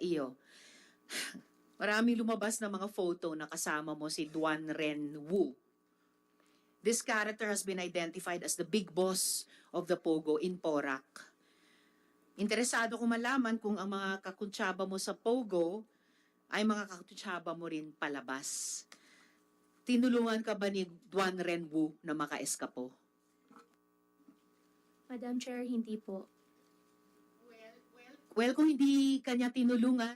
iyo. Maraming lumabas na mga photo na kasama mo si Duan Ren Wu. This character has been identified as the big boss of the Pogo in Porac. Interesado ko malaman kung ang mga kakuntsaba mo sa Pogo ay mga kakuntsaba mo rin palabas. Tinulungan ka ba ni Duan Ren Wu na makaeskapo? Madam Chair, hindi po. Well, kung hindi kanya tinulungan,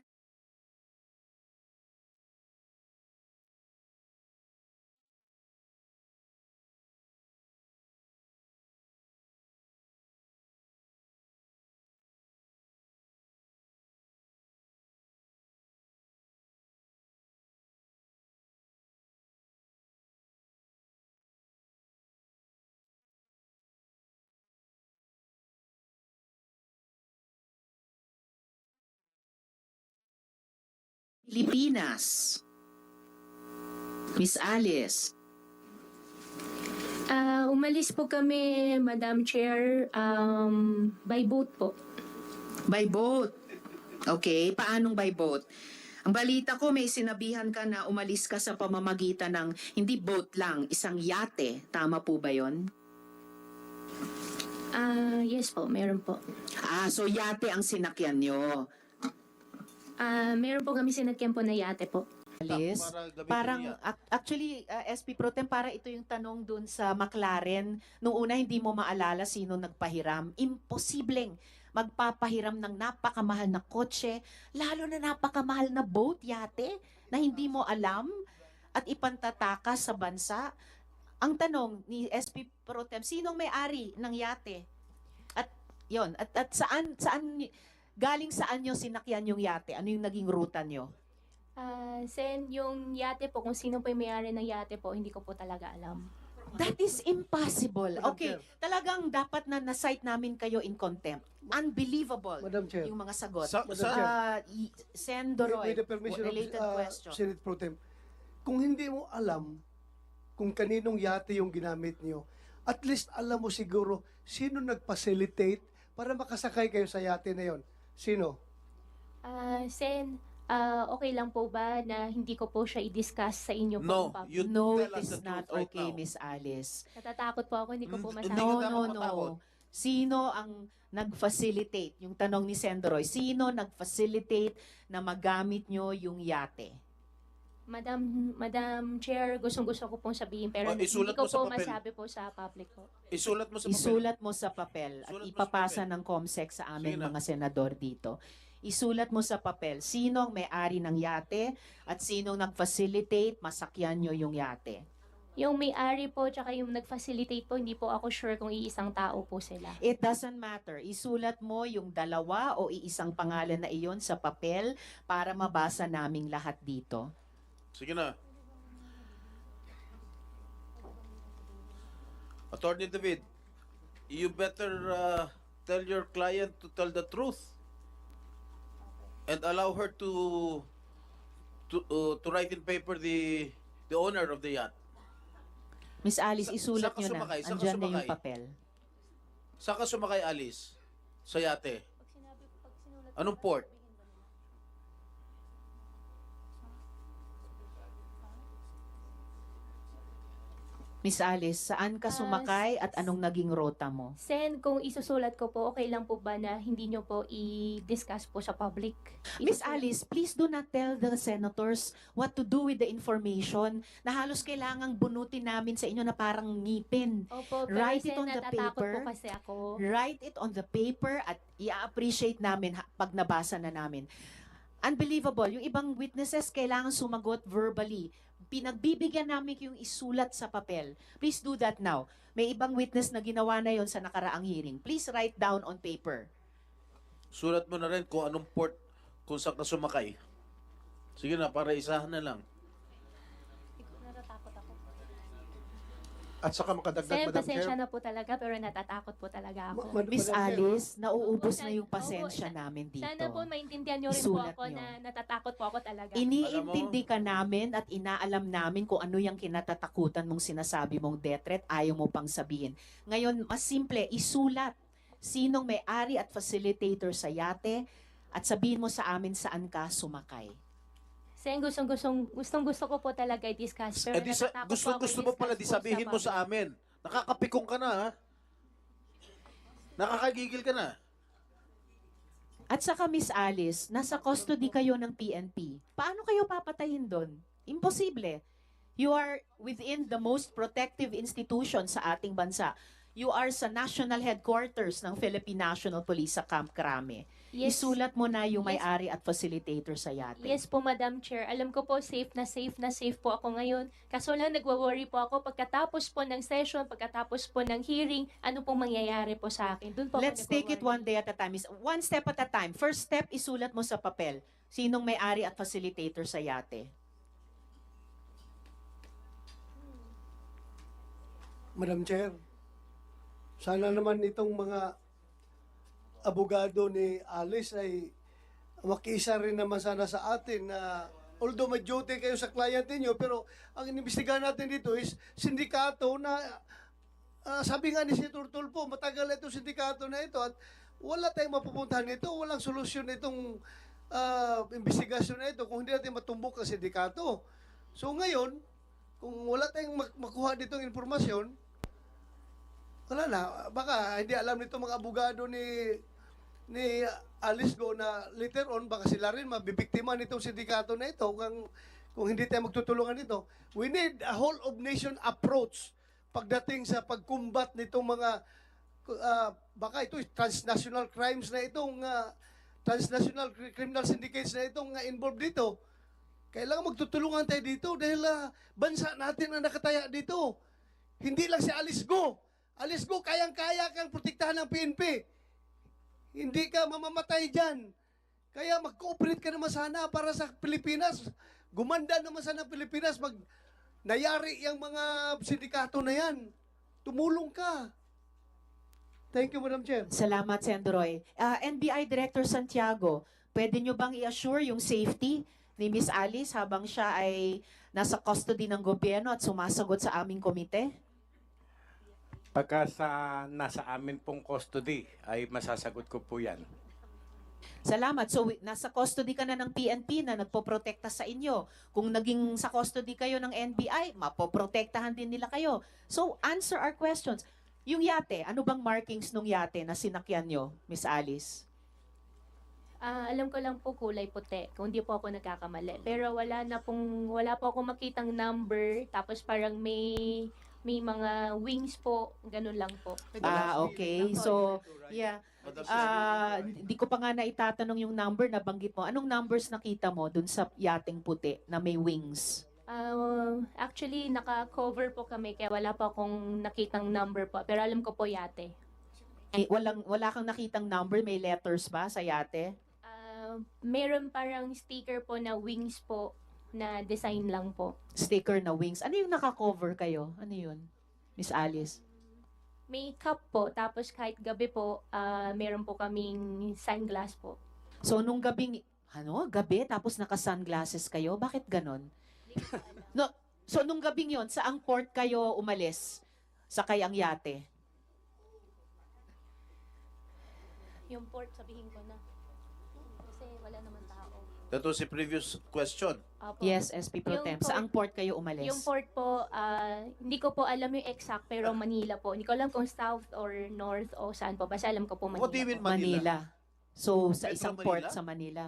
Pilipinas. Miss Alice. Umalis po kami, Madam Chair, by boat po. By boat. Okay, paanong by boat? Ang balita ko may sinabihan ka na umalis ka sa pamamagitan ng hindi boat lang, isang yate. Tama po ba yon? Yes po, meron po. So yate ang sinakyan nyo. Meron po kami sinagyan po na yate po. Alice, parang actually SP Pro Tem, para ito yung tanong dun sa McLaren. Nung una hindi mo maalala sino nagpahiram. Imposibleng magpapahiram ng napakamahal na kotse, lalo na napakamahal na boat, yate, na hindi mo alam at ipantatakas sa bansa. Ang tanong ni SP Pro Tem, sinong may-ari ng yate? At yon, at saan galing saan nyo sinakyan yung yate? Ano yung naging ruta nyo? Sen, yung yate po, kung sino po yung may-ari ng yate po, hindi ko po talaga alam. That is impossible. Okay, talagang dapat na na-cite namin kayo in contempt. Unbelievable Madam Chair. yung mga sagot. Madam Chair. Sen Doroy, With the permission related of question. Senate Pro Tem, kung hindi mo alam kung kaninong yate yung ginamit niyo, at least alam mo siguro sino nag-facilitate para makasakay kayo sa yate na yon. Sino? Sen, okay lang po ba na hindi ko po siya i-discuss sa inyo po? No, in public? you No, tell it us is the not truth right okay, now. Miss Alice. Natatakot po ako, hindi ko po Hindi masabi. ka dapat matakot. No. Sino ang nag-facilitate? Yung tanong ni Sendroy, sino nag-facilitate na magamit nyo yung yate? Madam Chair, gustong-gusto ko pong sabihin, pero Oh, hindi isulat ko mo sa po papel. masabi po sa public po. Isulat mo sa papel. Isulat mo sa papel at Isulat mo sa ipapasa papel. ng COMSEC sa aming Sige na. mga senador dito. Isulat mo sa papel sino ang may-ari ng yate at sino nag-facilitate masakyan nyo yung yate. Yung may-ari po, tsaka yung nag-facilitate po, hindi po ako sure kung iisang tao po sila. It doesn't matter. Isulat mo yung dalawa o iisang pangalan na iyon sa papel para mabasa naming lahat dito. Sige na. Attorney David, you better tell your client to tell the truth and allow her to write in paper the owner of the yacht. Miss Alice, isulat Saan ka nyo na. sumakay? Saan ka Andyan na yung sumakay? papel. Saan ka sumakay, Alice? Sa yate? Anong port? Miss Alice, saan ka sumakay at anong naging rota mo? Sen, kung isusulat ko po, okay lang po ba na hindi nyo po i-discuss po sa public? Miss Alice, please do not tell the senators what to do with the information na halos kailangang bunutin namin sa inyo na parang ngipin. Opo, pero Write it Sen, on the natatakot paper. po kasi ako. Write it on the paper at i-appreciate namin pag nabasa na namin. Unbelievable. Yung ibang witnesses kailangan sumagot verbally. Pinagbibigyan namin yung isulat sa papel. Please do that now. May ibang witness na ginawa na yon sa nakaraang hearing. Please write down on paper. Sulat mo na rin kung anong port, kung saan ka sumakay. Sige na, para isahan na lang. Natatakot ako. At saka makadagdag, Sen, Madam pasensya Chair. na po talaga, pero natatakot po talaga ako. Miss Madam Chair. Alice, nauubos Opo, na yung opo, pasensya sa- namin dito. Sana po maintindihan nyo rin Isulat po ako nyo. na natatakot po ako talaga. Iniintindi ka namin at inaalam namin kung ano yung kinatatakutan mong sinasabi mong death threat, ayaw mo pang sabihin. Ngayon, mas simple, isulat sinong may-ari at facilitator sa yate at sabihin mo sa amin saan ka sumakay. Sen, gustong-gusto ko po talaga i-discuss. Pero Eh, natatakot po ako gusto mo pala, di i-discuss po sabihin mo sa public. amin. Nakakapikong ka na, ha? Nakakagigil ka na. At saka Miss Alice, nasa custody kayo ng PNP. Paano kayo papatayin doon? Imposible. You are within the most protective institution sa ating bansa. You are sa national headquarters ng Philippine National Police sa Camp Crame. Yes. Isulat mo na yung Yes. may-ari at facilitator sa yate. Yes po, Madam Chair. Alam ko po, safe na safe po ako ngayon. Kaso lang, nagwa-worry po ako pagkatapos po ng session, pagkatapos po ng hearing, ano pong mangyayari po sa akin. Doon po ako Let's take it nagwa-worry. one day at a time. One step at a time. First step, isulat mo sa papel. Sinong may-ari at facilitator sa yate? Madam Chair, sana naman itong mga abogado ni Alice ay makiisa rin naman sana sa atin na although may duty kayo sa client niyo, pero ang inimbestigahan natin dito is sindikato na sabi nga ni Senator Tulfo, matagal itong sindikato na ito at wala tayong mapupuntahan nito, walang solusyon itong investigasyon na ito kung hindi natin matumbok ang sindikato. So ngayon, kung wala tayong makuha ditong informasyon, wala na. Baka hindi alam nito mga abogado ni Alice Go na later on, baka sila rin mabibiktima nitong sindikato na ito kung hindi tayo magtutulungan nito. We need a whole of nation approach pagdating sa pagkumbat nitong mga baka ito transnational crimes na itong transnational criminal syndicates na itong involved dito. Kailangan magtutulungan tayo dito dahil bansa natin ang nakataya dito. Hindi lang si Alice Go. Alice Go, kayang-kaya kang protektahan ng PNP. Hindi ka mamamatay dyan. Kaya mag-cooperate ka naman sana para sa Pilipinas. Gumanda naman sana ang Pilipinas. Nayari yung mga sindikato na yan. Tumulong ka. Thank you, Madam Chair. Salamat, Sendroy. NBI Director Santiago, pwede nyo bang i-assure yung safety ni Miss Alice habang siya ay nasa custody ng gobyerno at sumasagot sa aming komite? Pagka nasa amin pong custody, ay masasagot ko po yan. Salamat. So, nasa custody ka na ng PNP na nagpoprotekta sa inyo. Kung naging sa custody kayo ng NBI, mapoprotektahan din nila kayo. So, answer our questions. Yung yate, ano bang markings nung yate na sinakyan nyo, Miss Alice? Alam ko lang po kulay puti, kung di po ako nagkakamali. Pero wala po ako makitang number, tapos parang may mga wings po, ganun lang po. Okay. So, yeah. Madam Chair. Hindi ko pa nga naitatanong yung number na banggit mo. Anong numbers nakita mo dun sa yating puti na may wings? Actually, naka-cover po kami, kaya wala po akong nakitang number po. Pero alam ko po yate. Wala kang nakitang number, may letters ba sa yate? Meron parang sticker po na wings po, na design lang po. Sticker na wings. Ano yung naka-cover kayo? Ano yun, Miss Alice? May cup po, tapos kahit gabi po, meron po kaming sunglass po. So, nung gabi, tapos naka-sunglasses kayo? Bakit ganon? No, so, nung gabing yon, saang port kayo umalis? Sakay ang yate? Yung port, sabihin ko na. Kasi wala naman tao. That was the previous question. Apo. Yes, SP Pro Yung Tem. port- Saang port kayo umalis? Yung port po, hindi ko po alam yung exact, pero Manila po. Hindi ko alam kung south or north o saan po. Basta alam ko po Manila What do you mean po. Manila. So, sa Metro isang Manila? port sa Manila.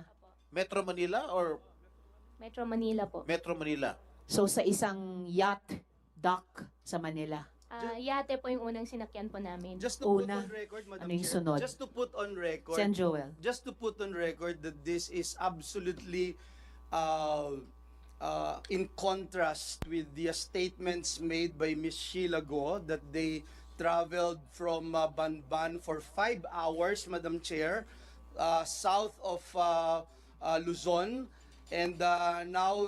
Metro Manila or Metro Manila po. Metro Manila? So, sa isang yacht dock sa Manila. Yate po yung unang sinakyan po namin. Just to put Una. on record, Madam Ano yung Chair, sunod? just to put on record, Sen Joel. just to put on record that this is absolutely in contrast with the statements made by Ms. Sheila Go that they traveled from Banban for 5 hours, Madam Chair, south of Luzon. And now,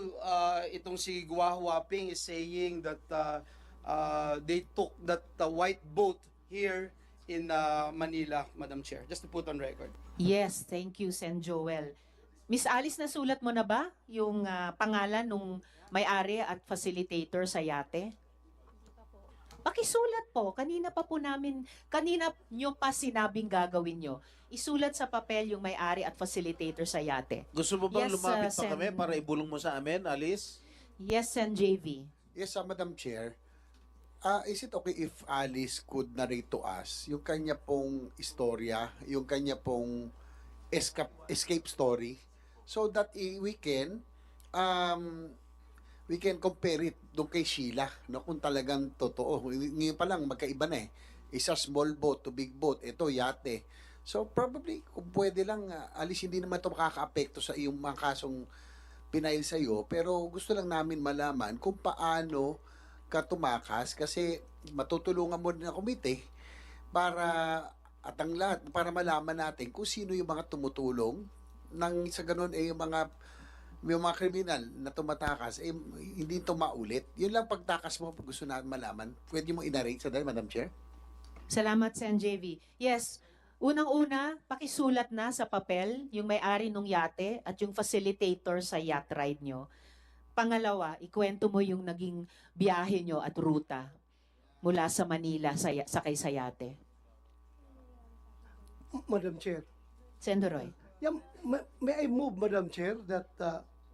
itong si Gua Huaping is saying that they took that white boat here in Manila, Madam Chair. Just to put on record. Yes, thank you, Sen Joel. Miss Alice, nasulat mo na ba yung pangalan nung may-ari at facilitator sa yate? Pakisulat po. Kanina nyo pa sinabing gagawin nyo. isulat sa papel yung may-ari at facilitator sa yate. Gusto mo bang Yes, lumapit pa Sen. kami para ibulong mo sa amin, Alice? Yes, Sen JV. Yes, Madam Chair. Is it okay if Alice could narrate to us yung kanya pong istorya, yung kanya pong escape story, so that we can compare it doon kay Sheila, no, kung talagang totoo. Ngayon pa lang magkaiba na eh. Isa small boat to big boat, ito yate. So probably kung pwede lang, Alice, hindi naman ito makaka-apekto sa iyong mga kasong pinail sa iyo, pero gusto lang namin malaman kung paano ka tumakas, kasi matutulungan mo na komite para at ang lahat para malaman natin kung sino yung mga tumutulong nang sa ganun yung mga kriminal na tumatakas hindi ito maulit. Yun lang pagtakas mo, pag gusto natin malaman. Pwede mo inarrange sa dahil, Madam Chair? Salamat, Sen JV. Yes, unang-una, pakisulat na sa papel yung may-ari ng yate at yung facilitator sa yacht ride nyo. Pangalawa, ikwento mo yung naging biyahe nyo at ruta mula sa Manila sakay sa yate. Madam Chair. Sen. Roy. Yeah, may I move, Madam Chair, that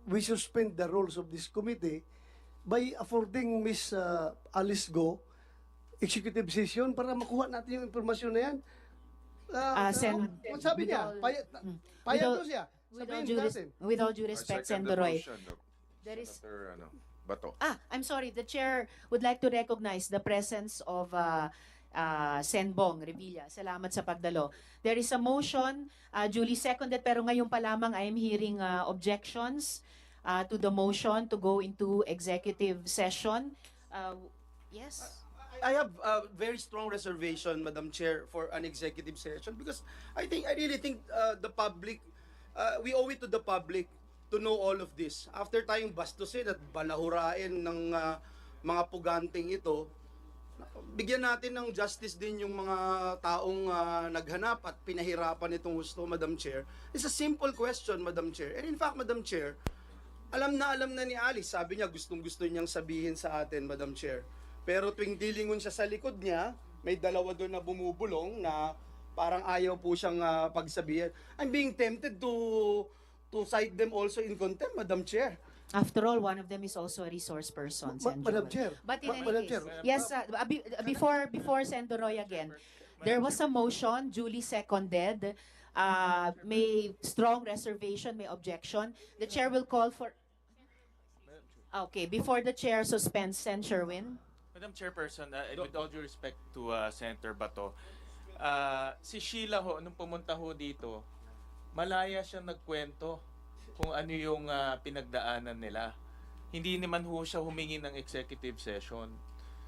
we suspend the rules of this committee by affording Miss Alice Go executive session para makuha natin yung informasyon na yan. Sen. Sabi niya, payag daw siya. Sabihin natin. With all due respect, Sen. Roy. There is Bato. I'm sorry. The chair would like to recognize the presence of Sen. Bong Revilla. Salamat sa pagdalo. There is a motion, duly seconded, pero ngayon pa lamang I am hearing objections to the motion to go into executive session. Yes? I have a very strong reservation, Madam Chair, for an executive session because I really think the public, we owe it to the public to know all of this. After tayong bastusin at balahurain ng mga puganting ito, bigyan natin ng justice din yung mga taong naghanap at pinahirapan itong gusto, Madam Chair. It's a simple question, Madam Chair. And in fact, Madam Chair, alam na ni Alice, sabi niya gustong-gusto niyang sabihin sa atin, Madam Chair. Pero tuwing dilingon siya sa likod niya, may dalawa doon na bumubulong na parang ayaw po siyang pagsabihin. I'm being tempted to cite them also in contempt, Madam Chair. After all, one of them is also a resource person, Sen. Madam Joel. Chair. But in any Madam case, Chair. yes, before Sen. Roy again, there was a motion, duly seconded, may strong reservation, may objection. The chair will call for... Okay, before the chair suspends, Sen. Sherwin. Madam Chairperson, with all due respect to Senator Bato, si Sheila ho, nung pumunta ho dito, malaya siyang nagkwento kung ano yung pinagdaanan nila. Hindi naman ho siya humingi ng executive session.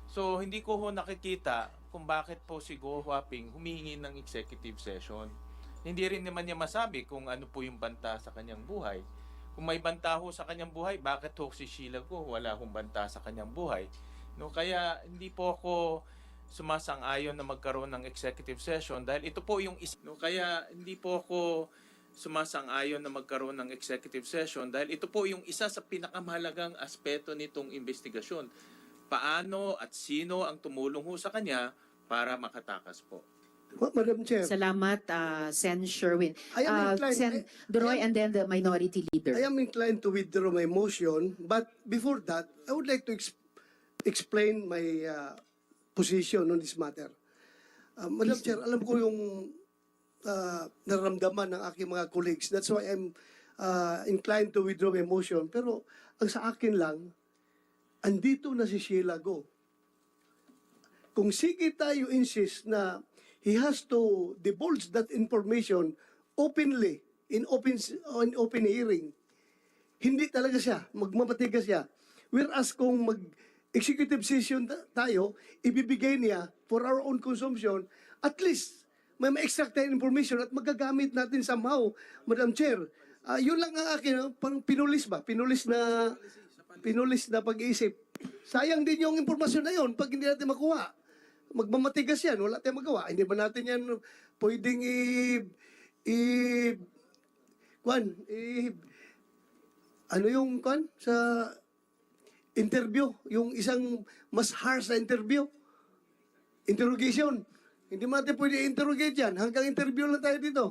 So, hindi ko ho nakikita kung bakit po si Go Huaping humingi ng executive session. Hindi rin naman niya masabi kung ano po yung banta sa kanyang buhay. Kung may banta ho sa kanyang buhay, bakit ho si Sheila Go wala hong banta sa kanyang buhay? No, kaya hindi po ako sumasang-ayon na magkaroon ng executive session dahil ito po yung isa. No, kaya hindi po ako sumasang-ayon na magkaroon ng executive session dahil ito po yung isa sa pinakamahalagang aspeto nitong investigasyon. Paano at sino ang tumulong ho sa kanya para makatakas po. Madam Chair. Salamat, Sen. Sherwin. I am inclined- Sen. Roy and then the minority leader. I am inclined to withdraw my motion, but before that, I would like to explain my position on this matter. Madam Chair, alam ko yung nararamdaman ng aking mga colleagues. That's why I'm inclined to withdraw my motion. Pero ang sa akin lang, andito na si Sheila Go. Kung sige tayo insist na he has to divulge that information openly, in open hearing, hindi talaga siya, magmamatigas siya. Whereas kung executive session tayo, ibibigay niya for our own consumption, at least may ma-extract tayong information at magagamit natin somehow, Madam Chair. Yun lang ang akin, parang pinulis ba? Pinulis na pag-iisip. Sayang din yung impormasyon na yun pag hindi natin makuha. Magmamatigas yan, wala tayong magawa. Hindi ba natin yan pwedeng ano yung sa interview, yung isang mas harsh na interrogation. Hindi mo natin pwede interrogate yan. Hanggang interview lang tayo dito.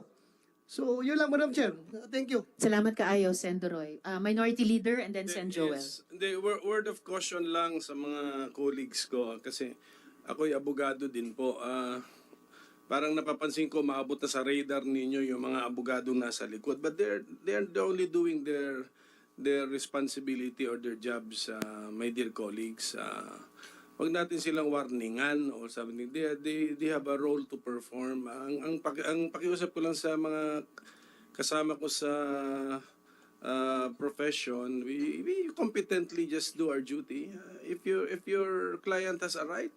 So, yun lang, Madam Chair. Thank you. Salamat kaayo, Sen. Doroy. Minority Leader and then Sen. Joel. Yes, the word of caution lang sa mga colleagues ko kasi ako'y abogado din po. Parang napapansin ko maabot na sa radar ninyo yung mga abogadong nasa likod, but they're only doing their responsibility or their jobs, my dear colleagues. Wag natin silang warningan o sabi they have a role to perform. Ang pakiusap ko lang sa mga kasama ko sa profession, we competently just do our duty. If your client has a right,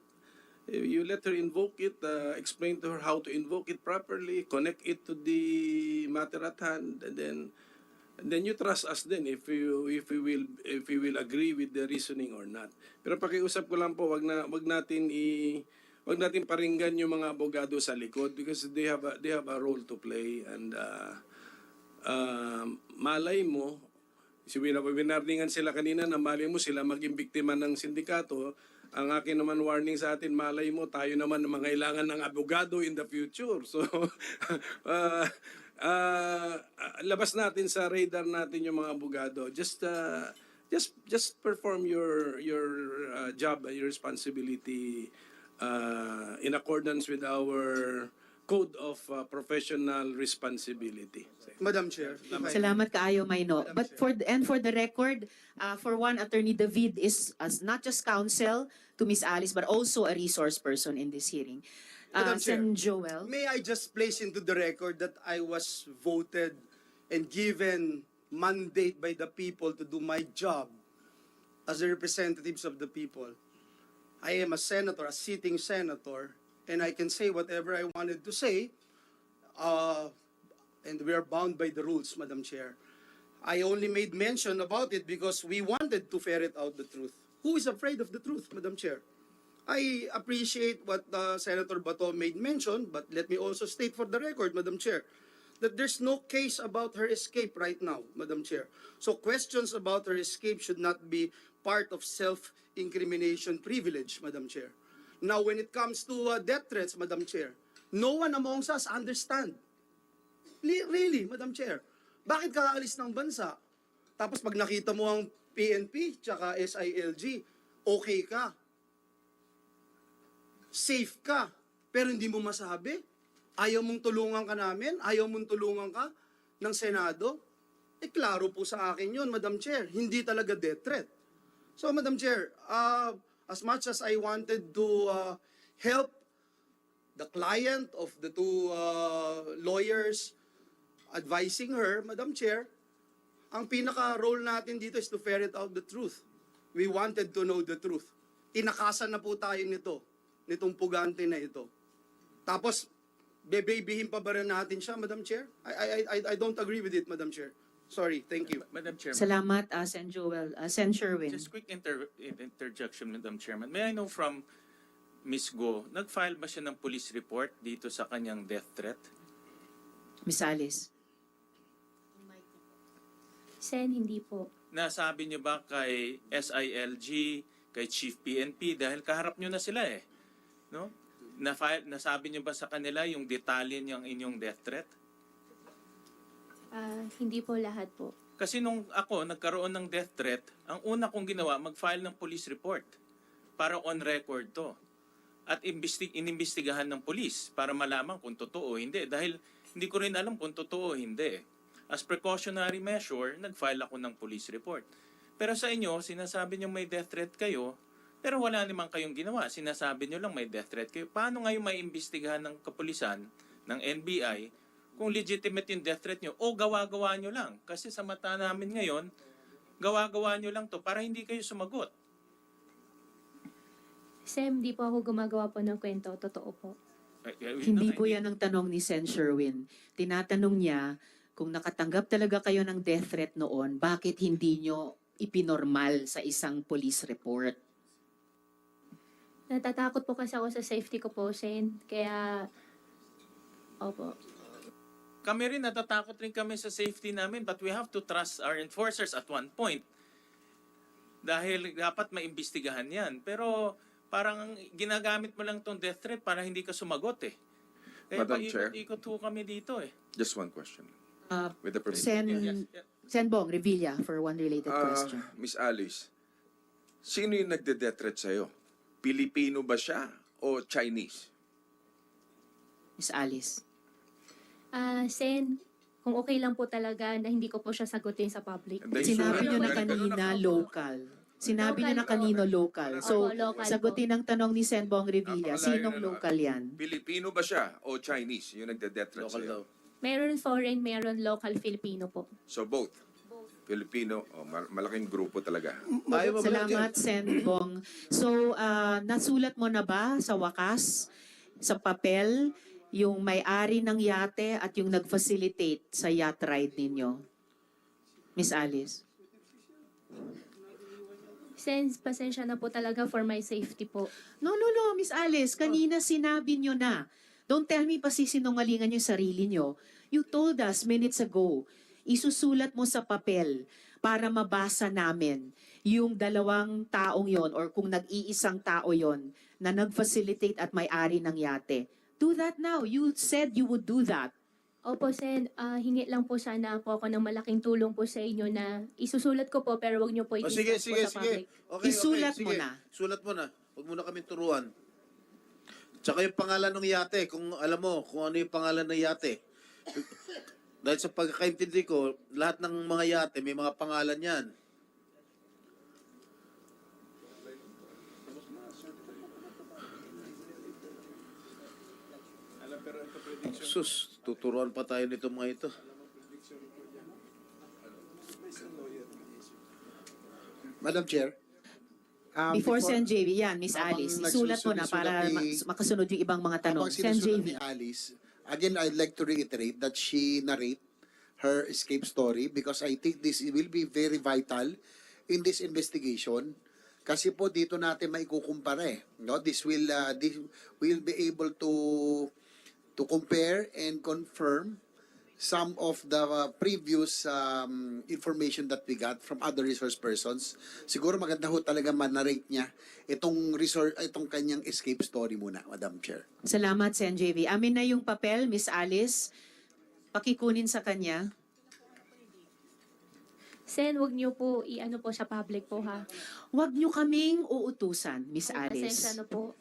you let her invoke it, explain to her how to invoke it properly, connect it to the matter at hand, and then you trust us then if we will agree with the reasoning or not. Pero pakiusap ko lang po, wag natin paringgan yung mga abogado sa likod because they have a role to play, and malay mo, winarningan sila kanina na malay mo sila maging biktima ng sindikato. Ang akin naman warning sa atin, malay mo tayo naman mangailangan ng abogado in the future. So labas natin sa radar natin yung mga abogado. Just perform your job, your responsibility in accordance with our code of professional responsibility. Madam Chair. if I- Salamat kaayo, Mayno. But for the record, for one, Attorney David is as not just counsel to Miss Alice but also a resource person in this hearing. Madam Chair. Sen. Joel. May I just place into the record that I was voted and given mandate by the people to do my job as the representatives of the people. I am a senator, a sitting senator, and I can say whatever I wanted to say, and we are bound by the rules, Madam Chair. I only made mention about it because we wanted to ferret out the truth. Who is afraid of the truth, Madam Chair? I appreciate what Senator Bato made mention, but let me also state for the record, Madam Chair, that there's no case about her escape right now, Madam Chair. So questions about her escape should not be part of self-incrimination privilege, Madam Chair. Now, when it comes to death threats, Madam Chair, no one amongst us understand. Really, Madam Chair. Bakit ka aalis ng bansa? Tapos pag nakita mo ang PNP tsaka SILG, okay ka. Safe ka. Pero hindi mo masabi. Ayaw mong tulungan ka namin? Ayaw mong tulungan ka ng Senado? Klaro po sa akin yun, Madam Chair. Hindi talaga death threat. So, Madam Chair, as much as I wanted to help the client of the two lawyers advising her, Madam Chair, ang pinaka-role natin dito is to ferret out the truth. We wanted to know the truth. Tinakasan na po tayo nitong pugante na ito. Tapos, bebebihin pa ba rin natin siya, Madam Chair? I don't agree with it, Madam Chair. Sorry, thank you. Madam Chairman. Salamat, Sen. Joel. Sen. Sherwin. Just quick interjection, Madam Chairman. May I know from Ms. Go, nag-file ba siya ng police report dito sa kanyang death threat? Miss Alice. Sen, hindi po. Nasabi niyo ba kay SILG, kay Chief PNP, dahil kaharap niyo na sila eh. No? Nasabi niyo ba sa kanila yung detalye niyang inyong death threat? Hindi po lahat po. Kasi nung ako nagkaroon ng death threat, ang una kong ginawa, mag-file ng police report para on record to. At inimbestigahan ng police para malaman kung totoo o hindi. Dahil hindi ko rin alam kung totoo o hindi. As precautionary measure, nag-file ako ng police report. Pero sa inyo, sinasabi niyo may death threat kayo, pero wala naman kayong ginawa. Sinasabi niyo lang may death threat kayo. Paano ngayon may imbestigahan ng kapulisan, ng NBI, kung legitimate yung death threat nyo o gawa-gawa nyo lang? Kasi sa mata namin ngayon, gawa-gawa nyo lang to para hindi kayo sumagot. Sem, di po ako gumagawa po ng kwento. Totoo po. Hindi po yan ang tanong ni Sen. Sherwin. Tinatanong niya, kung nakatanggap talaga kayo ng death threat noon, bakit hindi nyo ipinormal sa isang police report? Natatakot po kasi ako sa safety ko po, Sen. Kaya, opo. Kami rin, natatakot rin kami sa safety namin, but we have to trust our enforcers at one point. Dahil dapat maimbestigahan yan. Pero parang ginagamit mo lang tong death threat para hindi ka sumagot eh. Kaya Madam Chair. paikot-ikot ho kami dito eh. Just one question. Uh, With the permission. Sen Bong Revilla for one related Ah, question. Miss Alice, sino yung nagde-death threat sa'yo? Pilipino ba siya o Chinese? Miss Alice. Sen, kung okay lang po talaga na hindi ko po siya sagutin sa public. Then Sinabi sure, nyo na ganun kanina ako. local. Sinabi nyo na kanino local. So, Opo, local sagutin ang tanong ni Sen Bong Revilla, Napakalayo sinong na, no? local yan? Pilipino ba siya o Chinese yung nagde-death threat Local sa'yo? daw. Meron foreign, meron local Filipino po. So both? Filipino, malaking grupo talaga. Ayaw mo, Madam Chair. Salamat, Sen Bong. So, nasulat mo na ba sa wakas, sa papel, yung may-ari ng yate at yung nag-facilitate sa yacht ride ninyo? Miss Alice. Sen, pasensya na po talaga for my safety po. No, Miss Alice. Kanina sinabi nyo na. Don't tell me pa sisinungalingan yung sarili nyo. You told us minutes ago, isusulat mo sa papel para mabasa namin yung dalawang taong yon or kung nag-iisang tao yon na nag-facilitate at may-ari ng yate. Do that now. You said you would do that. Opo, Sen, hingi lang po sana po ako ng malaking tulong po sa inyo na isusulat ko po pero wag niyo po O i-discuss sige, po sa sige. public. Okay, Isulat okay, mo sige. na. Sulat mo na. Huwag mo na kami turuan. Tsaka yung pangalan ng yate, kung alam mo kung ano yung pangalan ng yate. Dahil sa pagkakaintindi ko, lahat ng mga yate may mga pangalan yan. Sus, tuturuan pa tayo nito mga ito. Madam Chair, Before Sen JV, yan, Miss habang Alice. Isulat mo na para makasunod yung ibang mga tanong. habang Sen sinusunod JV. ni Alice, again, I'd like to reiterate that she narrate her escape story because I think this will be very vital in this investigation. Kasi po dito natin maikukumpara eh. No? This will be able to compare and confirm some of the previous information that we got from other resource persons. Siguro maganda ho talaga man-narrate niya itong kanyang escape story muna, Madam Chair. Salamat, Sen JV. Amin na yung papel, Miss Alice. Pakikunin sa kanya. Sen, wag niyo po i-ano po sa public po ha. Huwag nyo kaming uutusan, Miss Pasensya Alice. na po.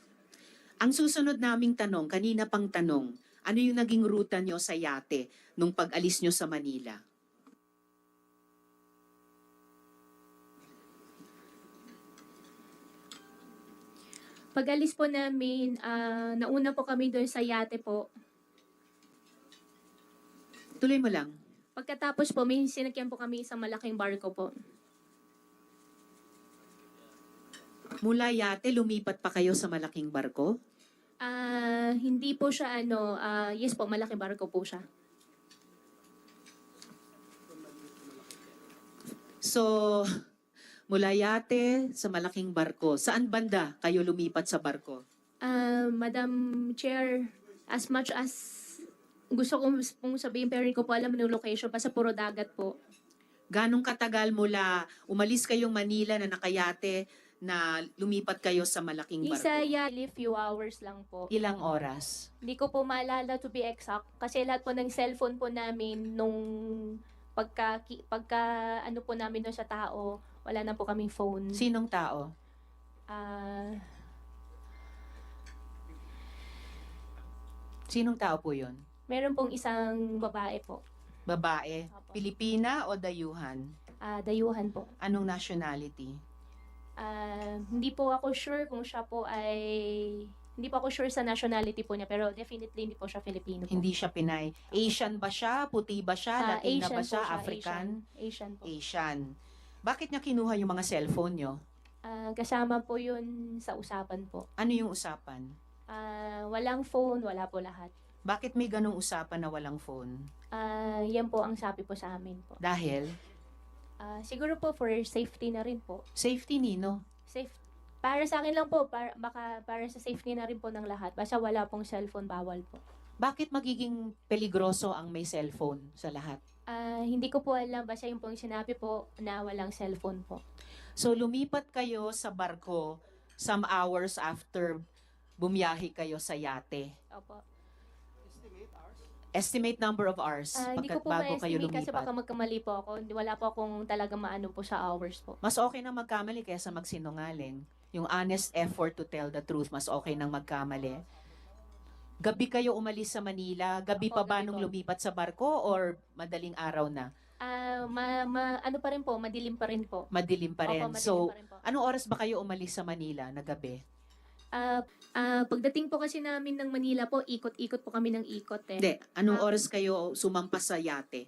Ang susunod naming tanong, kanina pang tanong, ano yung naging ruta nyo sa yate nung pag-alis nyo sa Manila? Pag-alis po namin, nauna po kami doon sa yate po. Tuloy mo lang. Pagkatapos po, may sinakyan po kami isang malaking barko po. Mula yate, lumipat pa kayo sa malaking barko? Hindi po siya yes po, malaking barko po siya. So, mula yate sa malaking barko. Saan banda kayo lumipat sa barko? Madam Chair, as much as gusto ko pong sabihin pero hindi ko po alam yung location pa sa puro dagat po. Ganong katagal mula umalis kayong Manila na nakayate na lumipat kayo sa malaking barko? Isa yali few hours lang po. Ilang oras? Hindi ko po maalala to be exact kasi lahat po ng cellphone po namin nung pagka ano po namin doon sa tao, wala na po kaming phone. Sinong tao? Sinong tao po yun? Meron pong isang babae po. Babae? Opo. Pilipina o dayuhan? Dayuhan po. Anong nationality? Hindi po ako sure kung siya po ay... Hindi po ako sure sa nationality po niya, pero definitely hindi po siya Filipino po. Hindi siya Pinay. Asian ba siya? Puti ba siya? Latina Asian ba po siya? African? Asian po. Asian. Bakit niya kinuha yung mga cellphone nyo? Kasama po yun sa usapan po. Ano yung usapan? Walang phone, wala po lahat. Bakit may ganong usapan na walang phone? Yan po ang sabi po sa amin po. Dahil? Siguro po for safety na rin po. Safety nino? Para sa akin lang po, para sa safety na rin po ng lahat. Basta wala pong cellphone, bawal po. Bakit magiging peligroso ang may cellphone sa lahat? Hindi ko po alam, basta yung pong sinabi po na walang cellphone po. So lumipat kayo sa barko some hours after bumiyahe kayo sa yate? Opo. Estimate number of hours Hindi ko po bago kayo ma-estimate kasi baka lumipat. magkamali po ako. Wala po akong talaga maano po sa hours po. Mas okay na magkamali kaysa magsinungaling. Yung honest effort to tell the truth, mas okay nang magkamali. Gabi kayo umalis sa Manila? Gabi Opo, pa ba gabi nung po. lumipat sa barko or madaling araw na? Ano pa rin po, madilim pa rin po. Madilim pa rin. Opo, madilim So, pa rin po. anong oras ba kayo umalis sa Manila na gabi? Pagdating po kasi namin ng Manila po, ikot-ikot po kami ng ikot eh. Hindi. Anong oras kayo sumampas sa yate?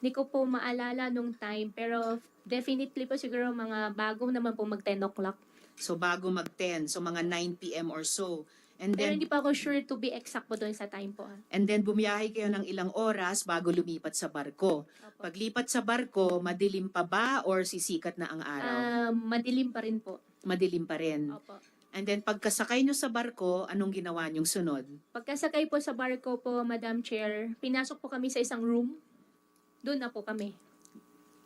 Hindi ko po maalala nung time, pero definitely po siguro mga bago naman po mag 10 o'clock. So, bago mag-10. So, mga 9 p.m. or so. And Pero then, hindi pa ako sure to be exact po doon sa time po. and then bumiyahe kayo ng ilang oras bago lumipat sa barko. Opo. Paglipat sa barko, madilim pa ba or sisikat na ang araw? Madilim pa rin po. Madilim pa rin. Opo. And then pagkasakay nyo sa barko, anong ginawa nyong sunod? Pagkasakay po sa barko po, Madam Chair, pinasok po kami sa isang room. Doon na po kami.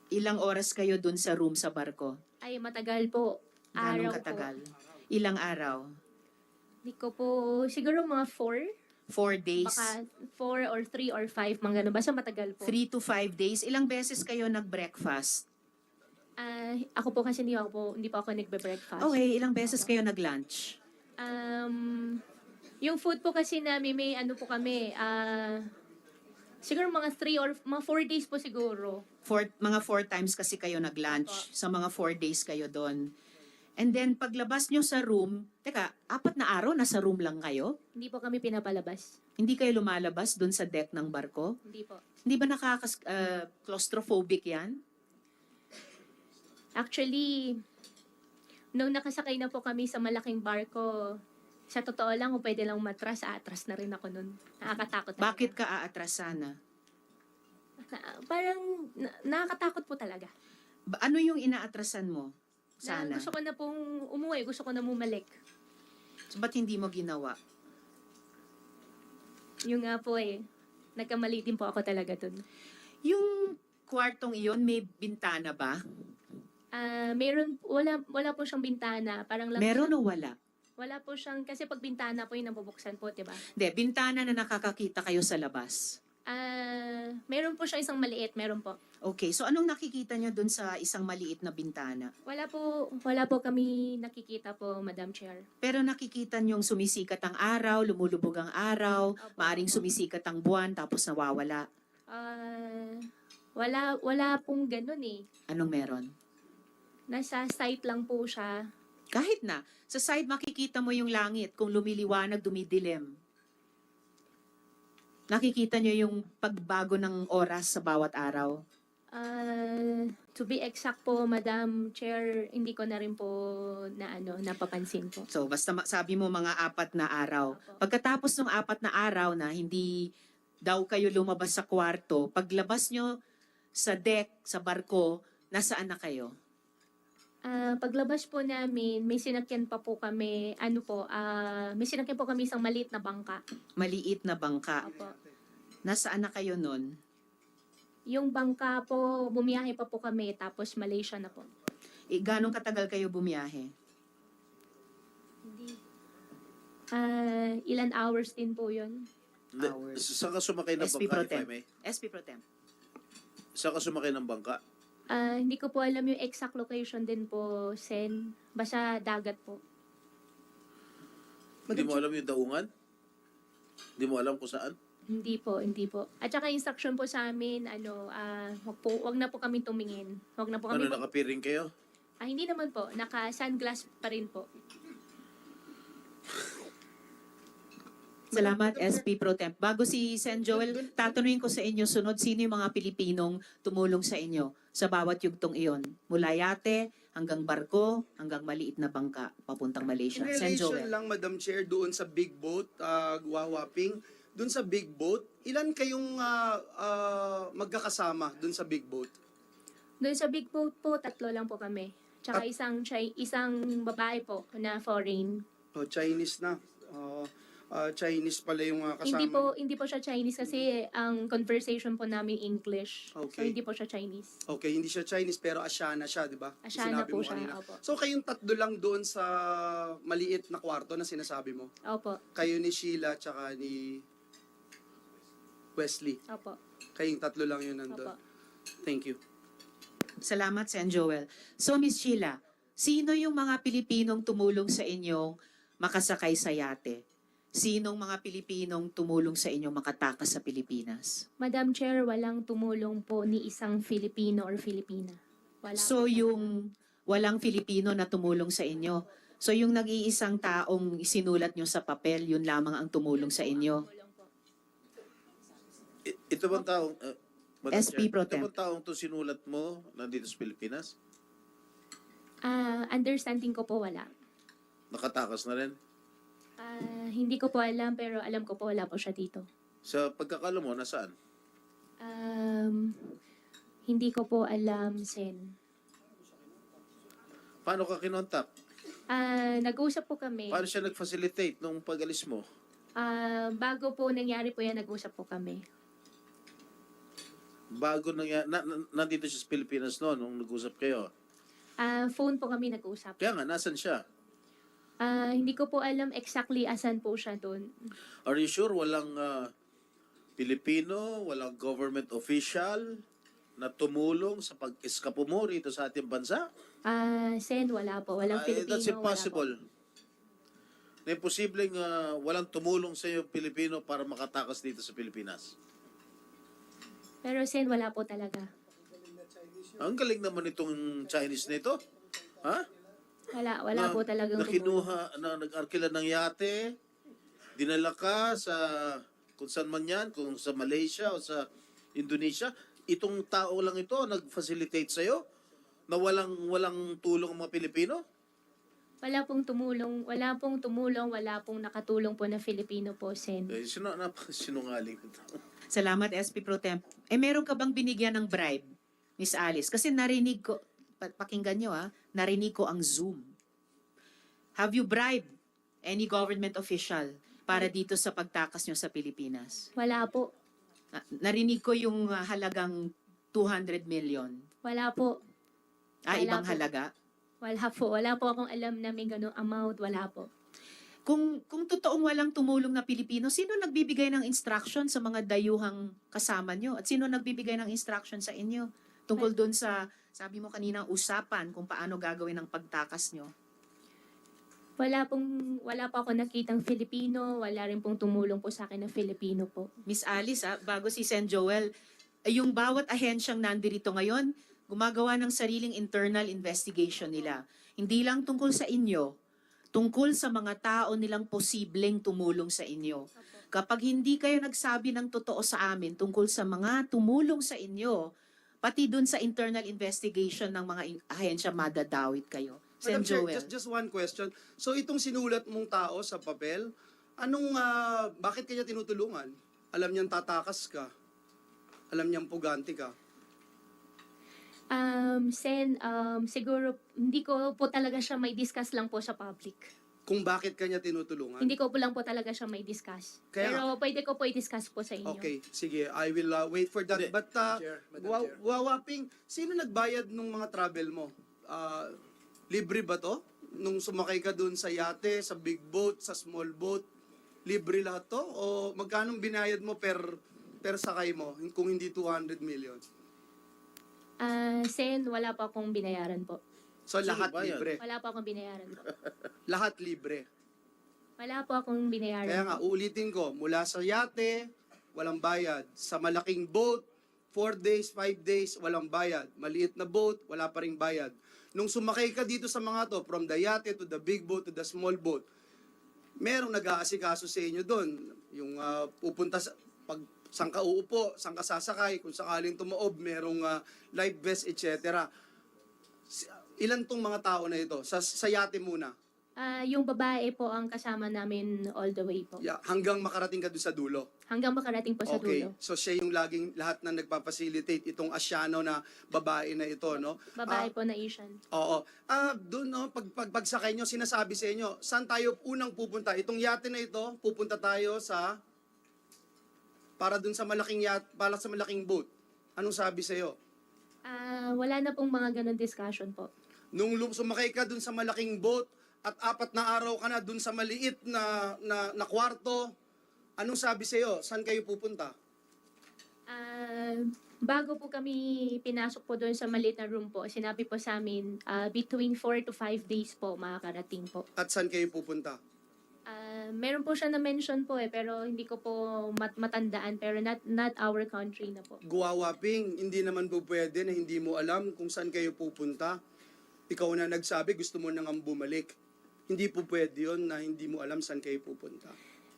Ilang oras kayo dun sa room sa barko? Ay, matagal po. Ganong Araw katagal? po. Ilang araw? Hindi ko po, siguro mga 4. 4 days? Baka 4 or 3 or 5, mga ganun. Basta matagal po. 3 to 5 days? Ilang beses kayo nag-breakfast? Ako po kasi hindi po ako nagbe-breakfast. Okay, ilang beses kayo nag-lunch? Yung food po kasi namin, may ano po kami, siguro mga 3 or mga 4 days po siguro. Mga 4 times kasi kayo nag-lunch. Sa mga 4 days kayo doon. And then, paglabas nyo sa room, teka, 4 na araw, nasa room lang kayo? Hindi po kami pinapalabas. Hindi kayo lumalabas doon sa deck ng barko? Hindi po. Hindi ba claustrophobic yan? Actually, nung nakasakay na po kami sa malaking barko, sa totoo lang, kung pwede lang atras na rin ako nun. Nakakatakot. talaga. Bakit ka aatrasan? Parang nakakatakot po talaga. Ano yung inaatrasan mo? Na Sana. gusto ko na pong umuwi, gusto ko na bumalik. So, ba't hindi mo ginawa? Yung nga po nagkamali din po ako talaga dun. Yung kwartong iyon, may bintana ba? Wala po siyang bintana. Parang lang Meron o wala? Wala po siyang, kasi pag bintana po yung nabubuksan po, diba? Hindi, bintana na nakakakita kayo sa labas. Meron po siyang isang maliit, meron po. Okay, so anong nakikita niyo dun sa isang maliit na bintana? Wala po kami nakikita po, Madam Chair. Pero nakikita niyong sumisikat ang araw, lumulubog ang araw, Opo. maaring sumisikat ang buwan, tapos nawawala. Wala pong ganun eh. Anong meron? Nasa site lang po siya. Kahit na, sa side makikita mo yung langit, kung lumiliwanag, dumidilim. Nakikita niyo yung pagbago ng oras sa bawat araw. To be exact po, Madam Chair, hindi ko na rin po napapansin po. So, basta sabi mo mga 4 na araw. Opo. Pagkatapos ng 4 na araw na hindi daw kayo lumabas sa kwarto, paglabas nyo sa deck, sa barko, nasaan na kayo? Paglabas po namin, may sinakyan pa po kami, may sinakyan po kami isang maliit na bangka. Maliit na bangka. Opo. Nasaan na kayo nun? Yung bangka po, bumiyahe pa po kami, tapos Malaysia na po. Ganong katagal kayo bumiyahe? Ilan hours din po yun. Hours. Saan ka sumakay ng SP bangka, Pro if I Tem. may? SP Pro Tem. Saan ka sumakay ng bangka? Hindi ko po alam yung exact location din po, Sen. Basta dagat po. Hindi mo alam yung daungan? Hindi mo alam kung saan? Hindi po. At saka instruction po sa amin, wag na po kami tumingin. Wag na po kami. Nakapiring kayo? Hindi naman po. Naka-sunglass pa rin po. Salamat, SP Pro Temp. Bago si Sen Joel, tatanungin ko sa inyo, sunod, sino yung mga Pilipinong tumulong sa inyo sa bawat yugtong iyon? Mula yate, hanggang barko, hanggang maliit na bangka, papuntang Malaysia. In Sen relation Joel. lang, Madam Chair, doon sa big boat, Wawaping, doon sa big boat, ilan kayong magkakasama doon sa big boat? Doon sa big boat po, 3 lang po kami. Tsaka isang babae po na foreign. Chinese na. Chinese pala yung kasama. Hindi po siya Chinese kasi ang conversation po namin English. So Okay. hindi po siya Chinese. Okay, hindi siya Chinese pero Asiana siya, di ba? Asiana Sinabi po mo siya, kanina. opo. So kayong tatlo lang doon sa maliit na kwarto na sinasabi mo? Opo. Kayo ni Sheila tsaka ni Wesley. Opo. Kayong tatlo lang yun nandun. Opo. Thank you. Salamat, Sen Joel. So, Miss Sheila, sino yung mga Pilipinong tumulong sa inyong makasakay sa yate? Sinong mga Pilipinong tumulong sa inyong makatakas sa Pilipinas? Madam Chair, walang tumulong po ni isang Filipino or Filipina. Wala So, po. yung walang Filipino na tumulong sa inyo. So, yung nag-iisang taong isinulat nyo sa papel, yun lamang ang tumulong sa inyo. Ito bang taong, Madam SP Chair, Pro ito Tem. bang taong to sinulat mo nandito sa Pilipinas? Understanding ko po wala. Nakatakas na rin? Hindi ko po alam pero alam ko po wala po siya dito. Sa pagkakala mo, nasaan? Hindi ko po alam, Sen. Paano ka kinontak? Nag-usap po kami. Paano siya nag-facilitate nung pag-alis mo? Bago po nangyari po yan, nag-usap po kami. Bago nandito siya sa Pilipinas noon nung nag-usap kayo. Phone po kami nag-usap. Kaya nga, nasan siya? Hindi ko po alam exactly asan po siya doon. Are you sure walang Pilipino, walang government official na tumulong sa pag-eskapo mo rito sa ating bansa? Sen, wala po. Walang Pilipino. That's impossible. Na imposibleng walang tumulong sa iyo Pilipino para makatakas dito sa Pilipinas. Pero Sen, wala po talaga. Ang galing naman itong Chinese na ito. Ha? Wala po talagang na tumulong. kinuha, na nag-arkila ng yate, dinala ka sa kung saan man yan, kung sa Malaysia o sa Indonesia, itong tao lang ito nag-facilitate sa'yo na walang tulong ang mga Pilipino? Wala pong tumulong, wala pong nakatulong po na Filipino po, Sen. Sinungaling ito. Salamat, SP Pro Temp. Meron ka bang binigyan ng bribe, Miss Alice? Kasi narinig ko, pakinggan nyo narinig ko ang Zoom. Have you bribed any government official para dito sa pagtakas nyo sa Pilipinas? Wala po. Narinig ko yung halagang 200 million. Wala po. Wala Ibang po. halaga? Wala po. Wala po akong alam na may ganung amount. Wala po. Kung totoong walang tumulong na Pilipino, sino nagbibigay ng instruction sa mga dayuhang kasama nyo? At sino nagbibigay ng instruction sa inyo? Tungkol doon sa, sabi mo kanina, usapan kung paano gagawin ang pagtakas nyo. Wala po ako nakitang Filipino. Wala rin pong tumulong po sa akin na Filipino po. Miss Alice, bago si Sen Joel, yung bawat ahensyang nandirito ngayon, gumagawa ng sariling internal investigation nila. Hindi lang tungkol sa inyo, tungkol sa mga tao nilang posibleng tumulong sa inyo. Kapag hindi kayo nagsabi ng totoo sa amin tungkol sa mga tumulong sa inyo, pati dun sa internal investigation ng mga ahensya, madadawit kayo. Sen Madam Chair, Joel. just one question. So itong sinulat mong tao sa papel, bakit kanya tinutulungan? Alam niyang tatakas ka. Alam niyang puganti ka. Sen, siguro hindi ko po talaga siya may discuss lang po sa public. Kung bakit kanya tinutulungan? Hindi ko po lang po talaga siya may discuss. Kaya Pero pwede ko po i-discuss po sa inyo. Okay, sige. I will wait for that. Hindi. But, Madam Chair. Wawaping, sino nagbayad nung mga travel mo? Libre ba to? Nung sumakay ka dun sa yate, sa big boat, sa small boat, libre lahat to? O magkano binayad mo per sakay mo kung hindi 200 million? Sen, wala pa akong binayaran po. So Sino lahat bayad? libre. Wala pa akong binayaran po. Lahat libre. Wala po akong binayaran. Kaya nga, uulitin ko, mula sa yate, walang bayad. Sa malaking boat, 4 days, 5 days, walang bayad. Maliit na boat, wala pa ring bayad. Nung sumakay ka dito sa mga to, from the yate to the big boat to the small boat, merong nag-aasikaso sa inyo doon. Yung pupunta sa, saan ka uupo, saan ka sasakay, kung sakaling tumaob, merong life vest, etc. Ilan tong mga tao na ito? Sa yate muna. Yung babae po ang kasama namin all the way po. Yeah, hanggang makarating ka doon sa dulo. Hanggang makarating po sa Okay. dulo. So siya yung laging lahat na nagpa-facilitate itong Asiano na babae na ito, no? Babae po na Asian. Oo. Doon, no, pagsakay nyo, sinasabi sa inyo, saan tayo unang pupunta? Itong yate na ito, pupunta tayo sa para doon sa malaking para sa malaking boat. Anong sabi sa iyo? Wala na pong mga ganun discussion po. Nung sumakay ka doon sa malaking boat at 4 na araw ka na doon sa maliit na kwarto, anong sabi sa iyo? Saan kayo pupunta? Bago po kami pinasok po doon sa maliit na room po, sinabi po sa amin, between 4 to 5 days po makakarating po. At saan kayo pupunta? Meron po siya na-mention po pero hindi ko po matandaan, pero not our country na po. Guwawaping, hindi naman po pwede na hindi mo alam kung saan kayo pupunta. Ikaw na nagsabi, gusto mo nang bumalik. Hindi po pwede yun na hindi mo alam saan kayo pupunta.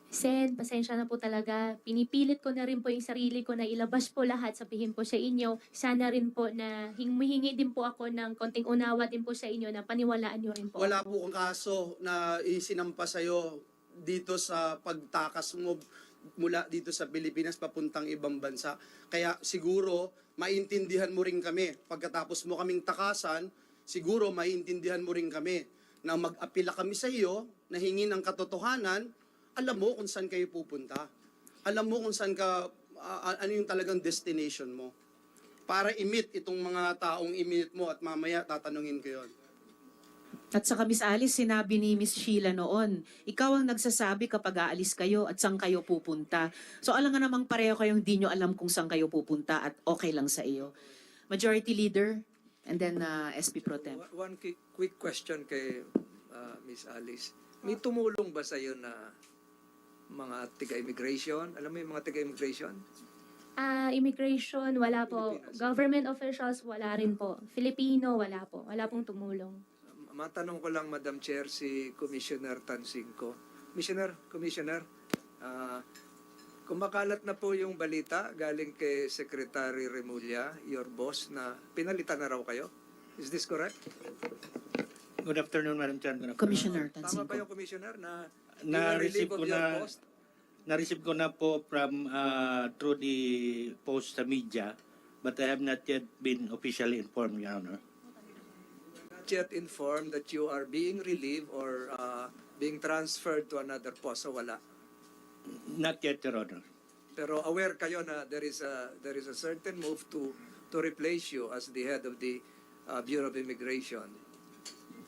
Sen, pasensya na po talaga. Pinipilit ko na rin po yung sarili ko na ilabas po lahat, sabihin po sa inyo. Sana rin po na humihingi din po ako ng konting unawa din po sa inyo na paniwalaan nyo rin po. Wala po kang kaso na isinampa sa'yo dito sa pagtakas mo mula dito sa Pilipinas papuntang ibang bansa. Kaya siguro maintindihan mo rin kami. Pagkatapos mo kaming takasan, siguro maintindihan mo rin kami na mag-apila kami sa iyo, na hingi ng katotohanan, alam mo kung saan kayo pupunta. Alam mo kung saan ka, ano yung talagang destination mo. Para i-meet itong mga taong i-meet mo at mamaya tatanungin ko yun. At saka Miss Alice, sinabi ni Miss Sheila noon, ikaw ang nagsasabi kapag aalis kayo at saan kayo pupunta. So alam nga namang pareho kayong di nyo alam kung saan kayo pupunta at okay lang sa iyo. Majority Leader and then SP Pro Tem. One quick question kay Miss Alice. May tumulong ba sa iyo na mga taga-immigration? Alam mo yung mga taga-immigration? Immigration, wala po. Government officials, wala rin po. Filipino, wala po. Wala pong tumulong. Matanong ko lang, Madam Chair, si Commissioner Tansingco. Commissioner, kumakalat na po yung balita galing kay Secretary Remulla, your boss, na pinalitan na raw kayo. Is this correct? Good afternoon, Madam Chair. Good afternoon. Commissioner Tama Tansingco. ba yung Commissioner na Na-receive relieve ko of your na post? na-receive ko na po from through the post sa media, but I have not yet been officially informed, Your Honor. Not yet informed that you are being relieved or being transferred to another post, so wala. Not yet, Your Honor. Pero aware kayo na there is a certain move to replace you as the head of the Bureau of Immigration.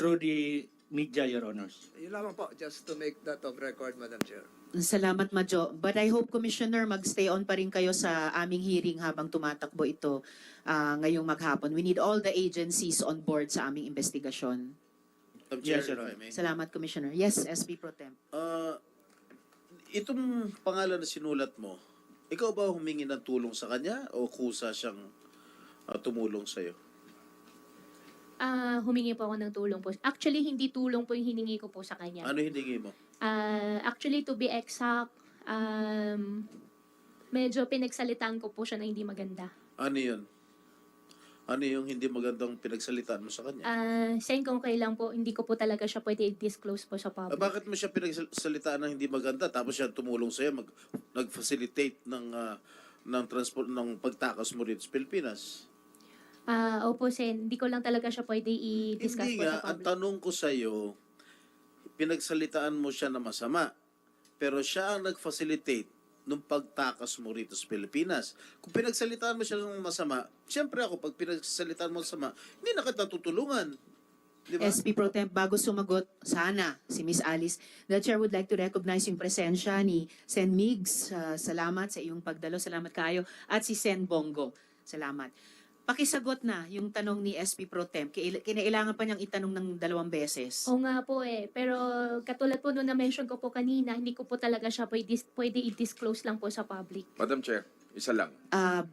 Through the media, Your Honors. Yun lamang po, just to make that of record, Madam Chair. Salamat, Madjo. But I hope, Commissioner, magstay on pa rin kayo sa aming hearing habang tumatakbo ito ngayong maghapon. We need all the agencies on board sa aming investigasyon. Yes, Your if I Honor. may. Salamat, Commissioner. Yes, SP Pro Tem. Itong pangalan na sinulat mo, ikaw ba humingi ng tulong sa kanya o kusa siyang tumulong sa'yo? Humingi po ako ng tulong po. Actually, hindi tulong po yung hiningi ko po sa kanya. Ano hiningi mo? Actually, to be exact, medyo pinagsalitaan ko po siya na hindi maganda. Ano yun? Ano yung hindi magandang pinagsalitaan mo sa kanya? Saying kung kailan po, hindi ko po talaga siya pwede i-disclose po sa public. Bakit mo siya pinagsalitaan ng hindi maganda tapos siya tumulong sa'yo, nag-facilitate ng transport ng pagtakas mo rito sa Pilipinas? Opo, Sen. Hindi ko lang talaga siya pwede i-discuss Hindi po nga, sa ang public. tanong ko sa'yo, pinagsalitaan mo siya na masama, pero siya ang nag-facilitate nung pagtakas mo rito sa Pilipinas. Kung pinagsalitaan mo siya ng masama, siyempre ako, pag pinagsalitaan mo masama, hindi na kita tutulungan. Di ba? SP Pro Temp, bago sumagot, sana, si Miss Alice, the Chair would like to recognize yung presensya ni Sen Migs. Salamat sa iyong pagdalo. Salamat kayo. At si Sen Bongo. Salamat. Pakisagot na yung tanong ni SP Pro Temp. Kinailangan pa niyang itanong ng 2 beses. Oo nga po Pero katulad po nung na-mention ko po kanina, hindi ko po talaga siya pwede i-disclose lang po sa public. Madam Chair, isa lang.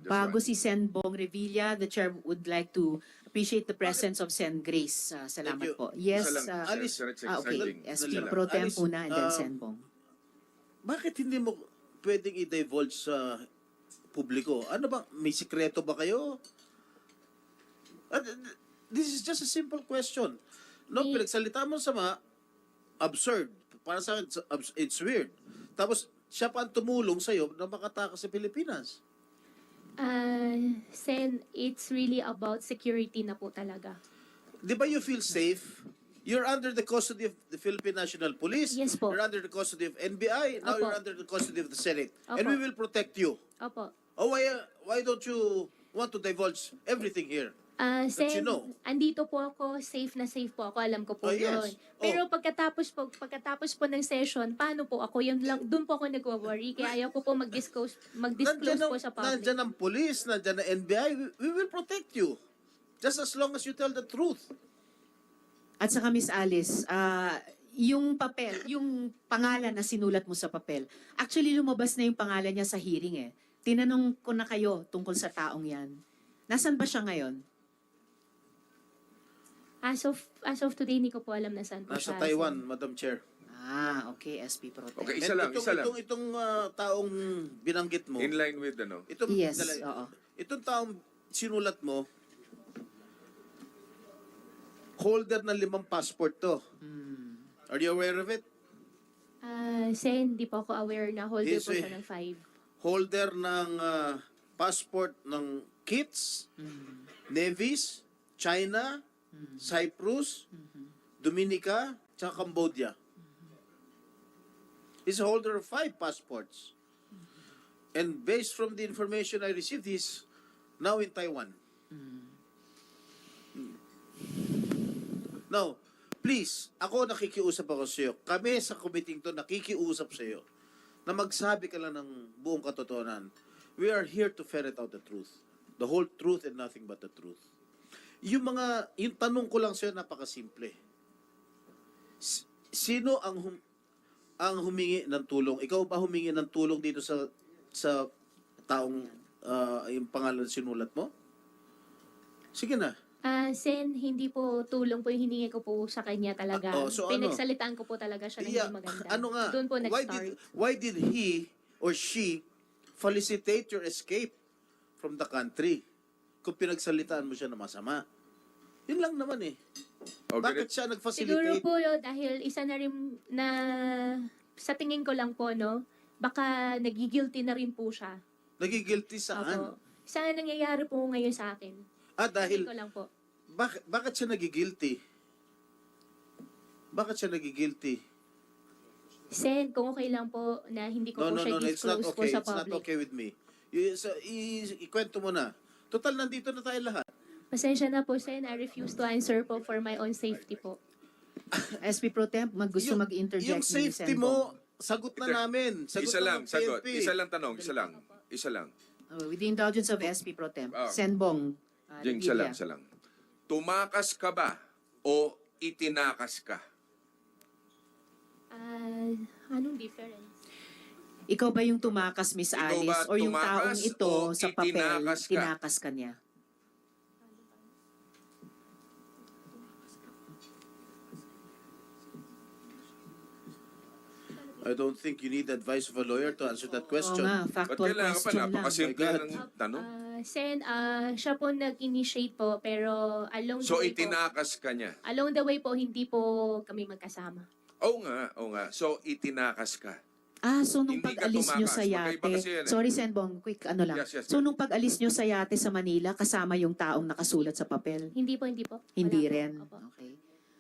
Bago si Sen Bong Revilla, the Chair would like to appreciate the presence of Sen Grace. Salamat Thank you. po. Yes, Isa lang, Alice, Sir, okay. exciting. SP Dali lang. Pro Temp Alice, una and then Sen Bong. Bakit hindi mo pwedeng i-divulge sa publiko? Ano ba? May sikreto ba kayo? This is just a simple question. No, May- pinagsalita mo sama, absurd. Para sa akin, it's weird. Tapos, siya pa ang tumulong sa'yo na makatakas sa Pilipinas. Sen, it's really about security na po talaga. Di ba you feel safe? You're under the custody of the Philippine National Police. Yes po. You're under the custody of NBI. Now Opo. you're under the custody of the Senate. And Opo. we will protect you. Opo. Oh, why don't you want to divulge everything here? Sen, you know. andito po ako, safe na safe po ako, alam ko po Oh, yun. yes. Pero pagkatapos po ng session, paano po ako? Yun lang, doon po ako nagwo-worry, kaya ayaw ko po mag-disclose po sa public. Nandyan ang police, nandyan ang NBI. We will protect you. Just as long as you tell the truth. At saka Miss Alice, yung papel, yung pangalan na sinulat mo sa papel, actually lumabas na yung pangalan niya sa hearing eh. Tinanong ko na kayo tungkol sa taong yan. Nasaan ba siya ngayon? As of today, hindi ko po alam na saan po Nasa siya. Taiwan, Madam Chair. Okay, SP Pro Tem. Okay, And isa lang. Itong taong binanggit mo. In line with ano? Yes, oo. Itong taong sinulat mo, holder ng 5 passport to. Are you aware of it? Sen, hindi po ako aware na holder Yes, po eh. siya ng 5. Holder ng passport ng Kits, Nevis, China, Cyprus, Dominica, tsaka Cambodia. He's a holder of 5 passports. And based from the information I received, he's now in Taiwan. Now, please, ako nakikiusap ako sa iyo. Kami sa committee to nakikiusap sa iyo na magsabi ka lang ng buong katotohanan. We are here to ferret out the truth. The whole truth and nothing but the truth. Yung tanong ko lang sa iyo, napakasimple. Sino ang humingi ng tulong? Ikaw ba humingi ng tulong dito sa taong yung pangalan sinulat mo? Sige na. Sen, hindi po tulong po yung hiningi ko po sa kanya talaga. So Pinagsalitaan ko po talaga siya ng hindi maganda. Ano nga? Doon po nag-start. Why did he or she felicitate your escape from the country kung pinagsalitaan mo siya na masama? Yun lang naman eh. Bakit siya Siguro nag-facilitate? po dahil isa na rin na sa tingin ko lang po, no, baka nagigilty na rin po siya. Nagigilty saan? Opo. Sana nangyayari po ngayon sa akin. Dahil, Tingin ko lang po. bakit siya nagigilty? Bakit siya nagigilty? Sen, kung okay lang po na hindi ko po siya It's not disclose po okay. sa It's not public. okay with me. Ikwento mo na. Total, nandito na tayo lahat. Pasensya na po, Sen. I refuse to answer po for my own safety po. SP Pro Tem, gusto mag-interject Yung ni safety Sen. mo, sagot na namin. Sagot Isa na lang, ng sagot. PNP. Isa lang tanong, isa lang. With the indulgence of SP Pro Tem. Ah. Senbong. Jing, isa lang. Tumakas ka ba o itinakas ka? Anong difference? Ikaw ba yung tumakas, Miss Ikaw Alice? ba O yung tumakas taong ito o sa papel, itinakas ka? tinakas ka niya? I don't think you need advice of a lawyer to answer that Oo question. nga, Ba't factual kailangan pa? question lang. Napakasimple My God. ng tanong. Sen, siya po nag-initiate po, pero along So, the way po, itinakas ka niya. along the way po, hindi po kami magkasama. Oo nga. So, itinakas ka. So nung Hindi ka pag-alis nyo tumakas. sa Magkaiba yate, kasi yan eh. sorry Senbong, quick ano lang. Yes. So nung pag-alis nyo sa yate sa Manila, kasama yung taong nakasulat sa papel? Hindi po. Hindi Wala po. rin? Opo. Okay.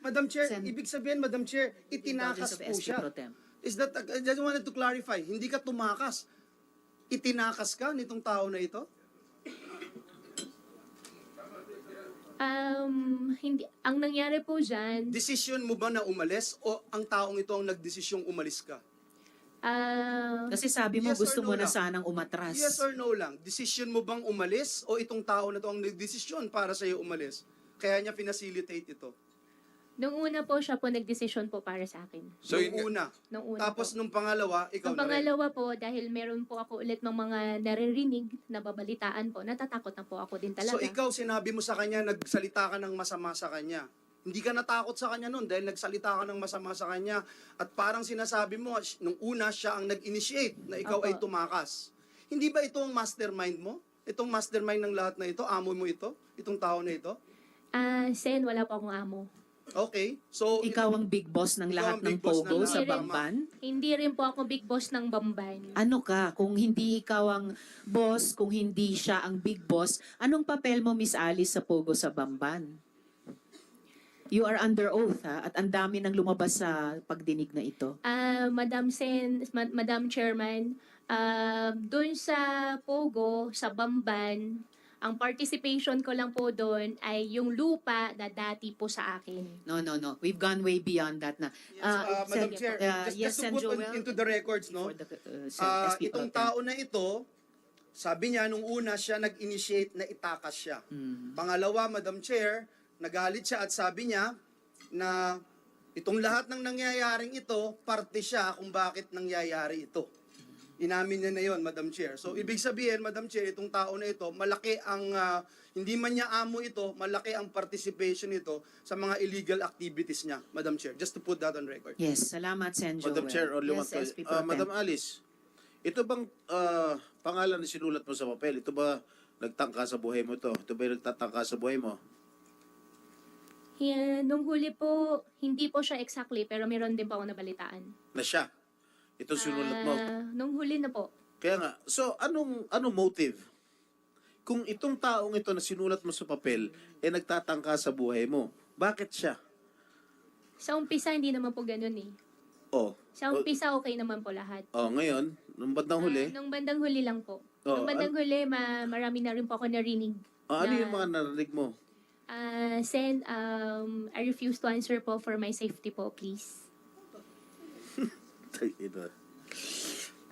Madam Chair, Sen- ibig sabihin, Madam Chair, Indulgence itinakas of po SP siya. Pro Tem. Is that, I just wanted to clarify, hindi ka tumakas. Itinakas ka nitong tao na ito? Hindi, ang nangyari po dyan, Decision mo ba na umalis o ang taong ito ang nagdesisyong umalis ka? Kasi sabi mo Yes or gusto no mo na lang? sanang umatras. Yes or no lang? Decision mo bang umalis o itong tao na ito ang nagdesisyon para sa'yo umalis? Kaya niya pinacilitate ito. nung una po siya po nagdesisyon po para sa akin. So, Nung una. Nung una Tapos po. nung pangalawa, ikaw Nung na rin. pangalawa po, dahil meron po ako ulit ng mga naririnig na babalitaan po, natatakot na po ako din talaga. So ikaw, sinabi mo sa kanya, nagsalita ka ng masama sa kanya. Hindi ka natakot sa kanya noon dahil nagsalita ka ng masama sa kanya. At parang sinasabi mo, nung una siya ang nag-initiate na ikaw Opo. ay tumakas. Hindi ba ito ang mastermind mo? Itong mastermind ng lahat na ito? Amo mo ito? Itong tao na ito? Sen, wala po akong amo. Okay. So, Ikaw ang big boss ng Ikaw lahat ang ng big boss ng Pogo lahat. sa Hindi rin. Bamban? Hindi rin po ako big boss ng Bamban. Ano ka? Kung hindi ikaw ang boss, kung hindi siya ang big boss, anong papel mo, Miss Alice, sa Pogo sa Bamban? You are under oath, ha? At ang dami nang lumabas sa pagdinig na ito. Madam Chairman, doon sa Pogo, sa Bamban, ang participation ko lang po doon ay yung lupa na dati po sa akin. No. We've gone way beyond that na. Madam Chair, just to Sen. put Joel, into the records, no? for the, SP Itong Pro Tem. tao na ito, sabi niya nung una siya nag-initiate na itakas siya. Pangalawa, Madam Chair, nagalit siya at sabi niya na itong lahat ng nangyayaring ito, parte siya kung bakit nangyayari ito. Inamin niya na yon, Madam Chair. So, ibig sabihin, Madam Chair, itong tao na ito, malaki ang, hindi man niya amo ito, malaki ang participation nito sa mga illegal activities niya, Madam Chair. Just to put that on record. Yes, salamat, Sen. Joel. Madam Chair, only Yes, one question. SP Pro Tem. Madam Alice, ito bang pangalan na sinulat mo sa papel? Ito ba nagtangka sa buhay mo to? Ito ba yung nagtatangka sa buhay mo? Yeah, nung huli po, hindi po siya exactly, pero meron din po ako nabalitaan. Na siya? Ito sinulat mo? Nung huli na po. Kaya nga, so anong motive? Kung itong taong ito na sinulat mo sa papel, nagtatangka sa buhay mo, bakit siya? Sa umpisa, hindi naman po ganun eh. Oh. Sa umpisa, okay naman po lahat. Oh, ngayon, nung bandang huli, Nung bandang huli lang po. Oh, Nung bandang huli, marami na rin po ako narinig. ano yung mga narinig mo? Sen, I refuse to answer po for my safety po, please.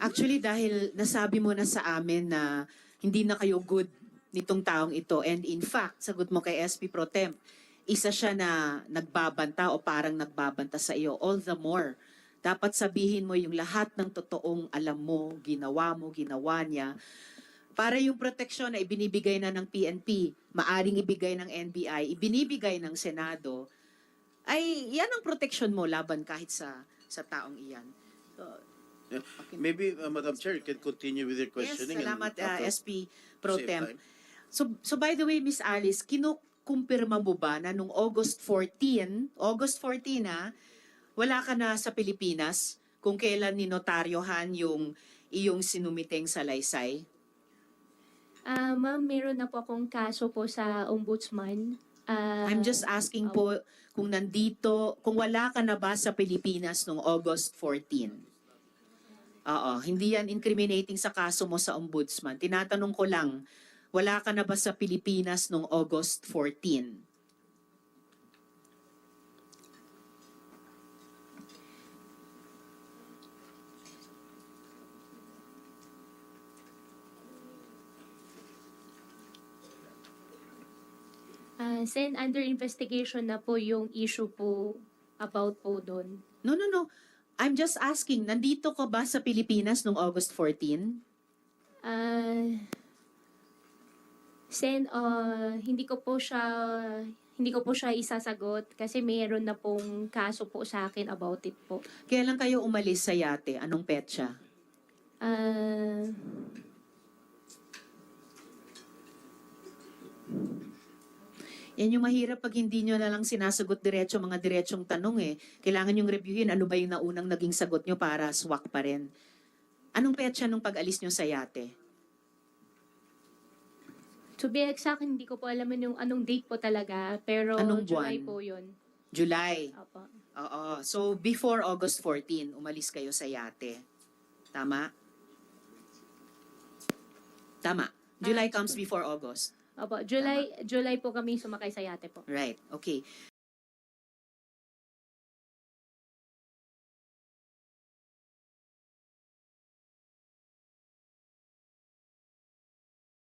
Actually, dahil nasabi mo na sa amin na hindi na kayo good nitong taong ito. And in fact, sagot mo kay SP Pro Tem, isa siya na nagbabanta o parang nagbabanta sa iyo. All the more, dapat sabihin mo yung lahat ng totoong alam mo, ginawa niya. Para yung proteksyon na ibinibigay na ng PNP, maaring ibigay ng NBI, ibinibigay ng Senado, ay yan ang proteksyon mo laban kahit sa taong iyan. Yeah. Maybe, Madam Chair, you can continue with your questioning. Yes, salamat and SP Pro save Tem. time. So by the way, Miss Alice, kinukumpirma mo ba na nung August 14 wala ka na sa Pilipinas kung kailan ninotaryohan yung iyong sinumiteng salaysay? Ma'am, meron na po akong kaso po sa ombudsman. I'm just asking po kung wala ka na ba sa Pilipinas nung August 14? Oo, hindi yan incriminating sa kaso mo sa ombudsman. Tinatanong ko lang, wala ka na ba sa Pilipinas nung August 14? Sen, under investigation na po yung issue po about po doon. No. I'm just asking, nandito ka ba sa Pilipinas nung August 14? Sen, hindi ko po siya isasagot kasi mayroon na pong kaso po sa akin about it po. Kailan kayo umalis sa yate? Anong petsa? Yan yung mahirap pag hindi nyo na lang sinasagot diretso mga diretsong tanong eh. Kailangan yung reviewin ano ba yung naunang naging sagot nyo para swak pa rin. Anong petsa nung pag-alis nyo sa yate? To be exact, hindi ko po alam yung anong date po talaga, pero Anong July buwan? po yun. July. Opo. Oo. So, before August 14, umalis kayo sa yate. Tama? Tama. July comes before August. Opo, July po kami sumakay sa yate po. Right. Okay.